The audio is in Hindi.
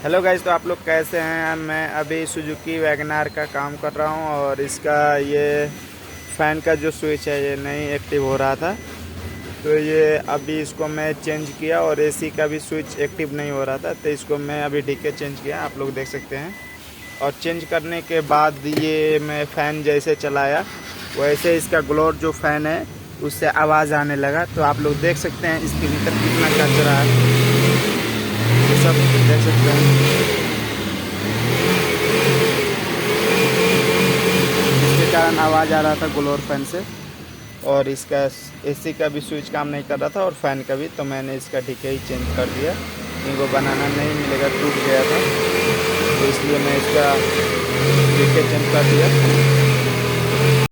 हेलो गाइस, तो आप लोग कैसे हैं। मैं अभी सुजुकी वैगनार का काम कर रहा हूं और इसका ये फ़ैन का जो स्विच है ये नहीं एक्टिव हो रहा था। तो ये अभी इसको मैं चेंज किया और एसी का भी स्विच एक्टिव नहीं हो रहा था, तो इसको मैं अभी डीके चेंज किया, आप लोग देख सकते हैं। और चेंज करने के बाद ये मैं फ़ैन जैसे चलाया वैसे इसका ग्लोर जो फ़ैन है उससे आवाज़ आने लगा। तो आप लोग देख सकते हैं इसके भीतर कितना कचरा है, ये सब देख सकते हैं। इसके कारण आवाज़ आ रहा था ग्लोर फैन से, और इसका एसी का भी स्विच काम नहीं कर रहा था और फ़ैन का भी। तो मैंने इसका डीके ही चेंज कर दिया, इनको बनाना नहीं मिलेगा, टूट गया था, तो इसलिए मैं इसका डीके चेंज कर दिया।